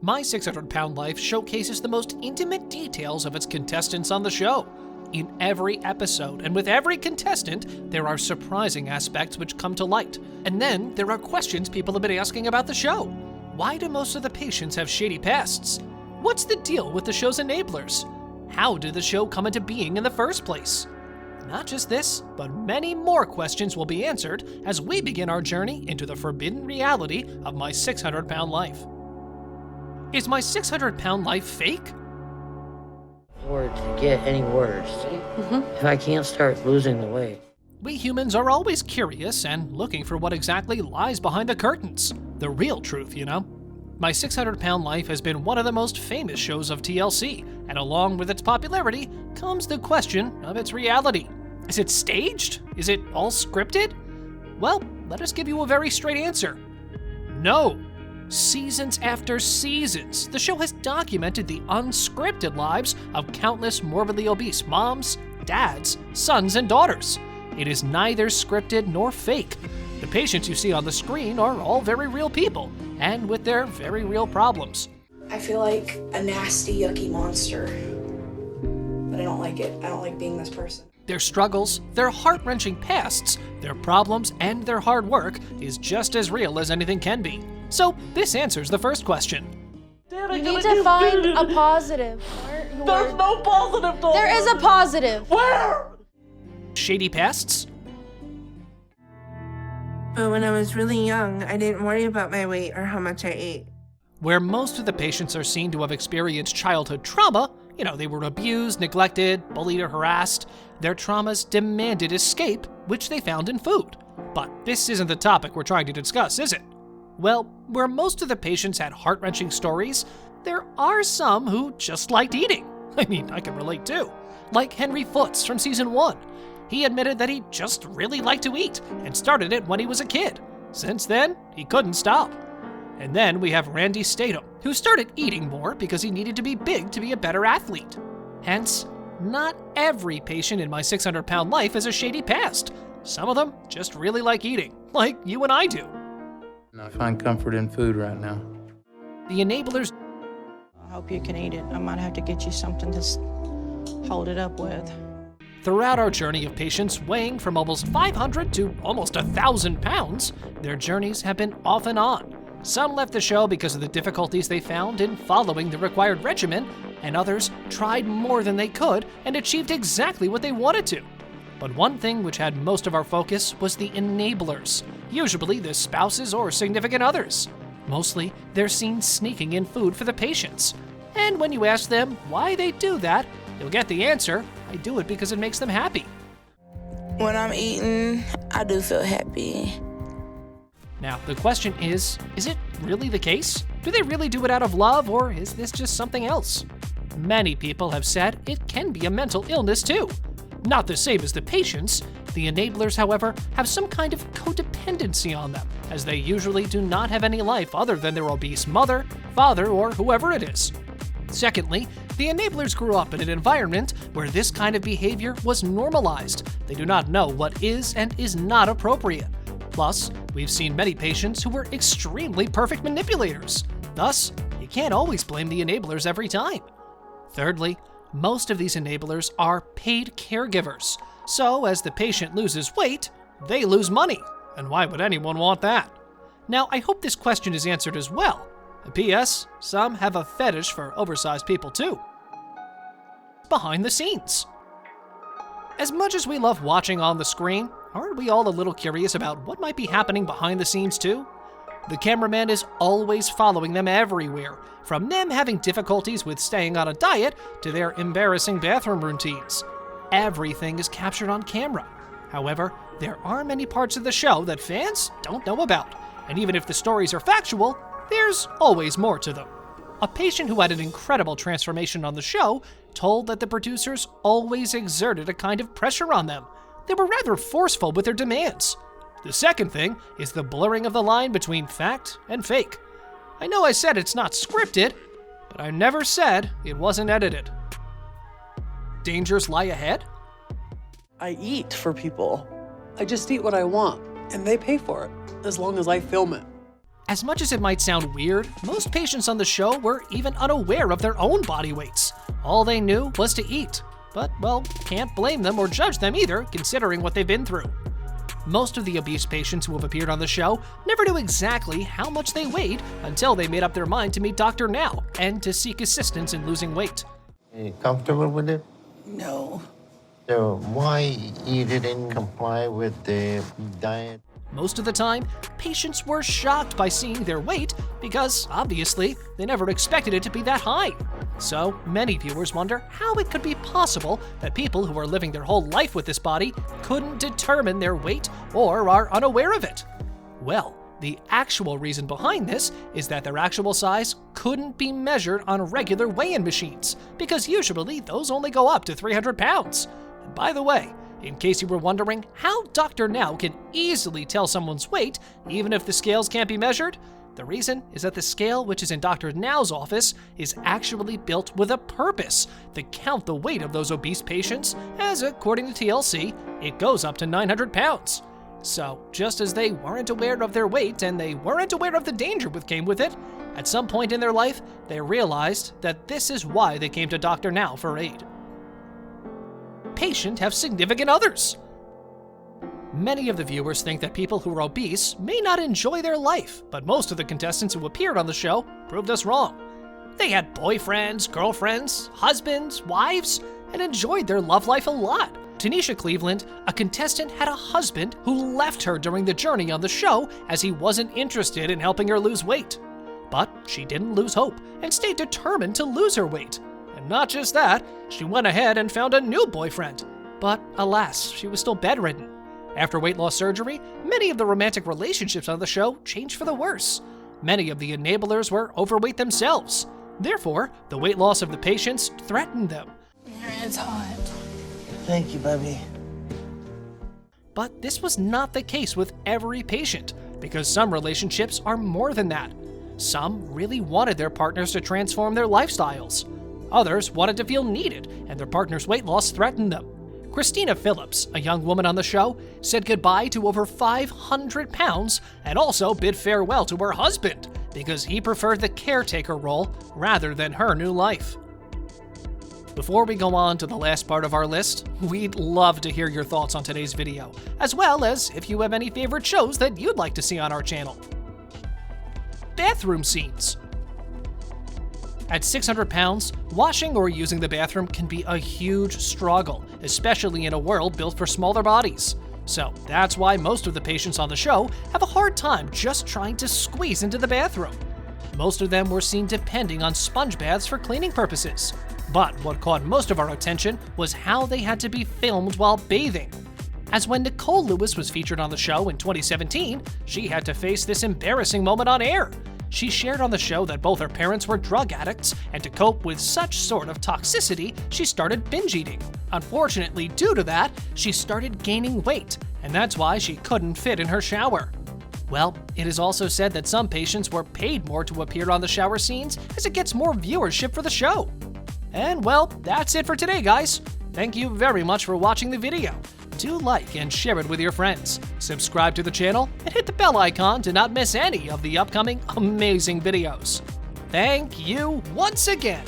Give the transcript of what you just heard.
My 600-Pound Life showcases the most intimate details of its contestants on the show. In every episode and with every contestant, there are surprising aspects which come to light. And then there are questions people have been asking about the show. Why do most of the patients have shady pasts? What's the deal with the show's enablers? How did the show come into being in the first place? Not just this, but many more questions will be answered as we begin our journey into the forbidden reality of My 600-Pound Life. Is My 600-Pound Life fake? For it to get any worse, if I can't start losing the weight. We humans are always curious and looking for what exactly lies behind the curtains. The real truth, you know. My 600-Pound Life has been one of the most famous shows of TLC, and along with its popularity comes the question of its reality. Is it staged? Is it all scripted? Well, let us give you a very straight answer. No. Seasons after seasons, the show has documented the unscripted lives of countless morbidly obese moms, dads, sons, and daughters. It is neither scripted nor fake. The patients you see on the screen are all very real people, and with their very real problems. I feel like a nasty, yucky monster, but I don't like it. I don't like being this person. Their struggles, their heart-wrenching pasts, their problems, and their hard work is just as real as anything can be. So this answers the first question. You need to find a positive. There's no positive, though. There is a positive. Where? Shady pasts? But when I was really young, I didn't worry about my weight or how much I ate. Where most of the patients are seen to have experienced childhood trauma, they were abused, neglected, bullied, or harassed, their traumas demanded escape, which they found in food. But this isn't the topic we're trying to discuss, is it? Well, where most of the patients had heart-wrenching stories, there are some who just liked eating. I can relate too. Like Henry Foots from season 1. He admitted that he just really liked to eat and started it when he was a kid. Since then, he couldn't stop. And then we have Randy Statham, who started eating more because he needed to be big to be a better athlete. Hence, not every patient in My 600-Pound Life has a shady past. Some of them just really like eating, like you and I do. I find comfort in food right now. The enablers. I hope you can eat it. I might have to get you something to hold it up with. Throughout our journey of patients weighing from almost 500 to almost 1,000 pounds, their journeys have been off and on. Some left the show because of the difficulties they found in following the required regimen, and others tried more than they could and achieved exactly what they wanted to. But one thing which had most of our focus was the enablers, usually the spouses or significant others. Mostly, they're seen sneaking in food for the patients. And when you ask them why they do that, you'll get the answer: I do it because it makes them happy. When I'm eating, I do feel happy. Now, the question is it really the case? Do they really do it out of love, or is this just something else? Many people have said it can be a mental illness too. Not the same as the patients. The enablers, however, have some kind of codependency on them, as they usually do not have any life other than their obese mother, father, or whoever it is. Secondly, the enablers grew up in an environment where this kind of behavior was normalized. They do not know what is and is not appropriate. Plus, we've seen many patients who were extremely perfect manipulators. Thus, you can't always blame the enablers every time. Thirdly, most of these enablers are paid caregivers. So, as the patient loses weight, they lose money. And why would anyone want that? Now, I hope this question is answered as well. P.S. Some have a fetish for oversized people too. Behind the scenes. As much as we love watching on the screen, aren't we all a little curious about what might be happening behind the scenes too? The cameraman is always following them everywhere, from them having difficulties with staying on a diet to their embarrassing bathroom routines. Everything is captured on camera. However, there are many parts of the show that fans don't know about, and even if the stories are factual, there's always more to them. A patient who had an incredible transformation on the show told that the producers always exerted a kind of pressure on them. They were rather forceful with their demands. The second thing is the blurring of the line between fact and fake. I know I said it's not scripted, but I never said it wasn't edited. Dangers lie ahead? I eat for people. I just eat what I want, and they pay for it, as long as I film it. As much as it might sound weird, most patients on the show were even unaware of their own body weights. All they knew was to eat. But, well, can't blame them or judge them either, considering what they've been through. Most of the obese patients who have appeared on the show never knew exactly how much they weighed until they made up their mind to meet Dr. Now and to seek assistance in losing weight. Are you comfortable with it? No. So why you didn't comply with the diet? Most of the time, patients were shocked by seeing their weight because, obviously, they never expected it to be that high. So, many viewers wonder how it could be possible that people who are living their whole life with this body couldn't determine their weight or are unaware of it. Well, the actual reason behind this is that their actual size couldn't be measured on regular weigh-in machines, because usually those only go up to 300 pounds. And by the way, in case you were wondering how Dr. Now can easily tell someone's weight, even if the scales can't be measured, the reason is that the scale, which is in Dr. Now's office, is actually built with a purpose to count the weight of those obese patients, as according to TLC, it goes up to 900 pounds. So, just as they weren't aware of their weight and they weren't aware of the danger that came with it, at some point in their life, they realized that this is why they came to Dr. Now for aid. Patients have significant others. Many of the viewers think that people who are obese may not enjoy their life, but most of the contestants who appeared on the show proved us wrong. They had boyfriends, girlfriends, husbands, wives, and enjoyed their love life a lot. Tanisha Cleveland, a contestant, had a husband who left her during the journey on the show as he wasn't interested in helping her lose weight. But she didn't lose hope and stayed determined to lose her weight. And not just that, she went ahead and found a new boyfriend. But alas, she was still bedridden. After weight loss surgery, many of the romantic relationships on the show changed for the worse. Many of the enablers were overweight themselves. Therefore, the weight loss of the patients threatened them. It's hot. Thank you, baby. But this was not the case with every patient, because some relationships are more than that. Some really wanted their partners to transform their lifestyles. Others wanted to feel needed, and their partner's weight loss threatened them. Christina Phillips, a young woman on the show, said goodbye to over 500 pounds and also bid farewell to her husband because he preferred the caretaker role rather than her new life. Before we go on to the last part of our list, we'd love to hear your thoughts on today's video, as well as if you have any favorite shows that you'd like to see on our channel. Bathroom scenes. At 600 pounds, washing or using the bathroom can be a huge struggle, especially in a world built for smaller bodies. So that's why most of the patients on the show have a hard time just trying to squeeze into the bathroom. Most of them were seen depending on sponge baths for cleaning purposes. But what caught most of our attention was how they had to be filmed while bathing. As when Nicole Lewis was featured on the show in 2017, she had to face this embarrassing moment on air. She shared on the show that both her parents were drug addicts, and to cope with such sort of toxicity, she started binge eating. Unfortunately, due to that, she started gaining weight, and that's why she couldn't fit in her shower. Well, it is also said that some patients were paid more to appear on the shower scenes as it gets more viewership for the show. And well, that's it for today, guys. Thank you very much for watching the video. Do like and share it with your friends. Subscribe to the channel and hit the bell icon to not miss any of the upcoming amazing videos. Thank you once again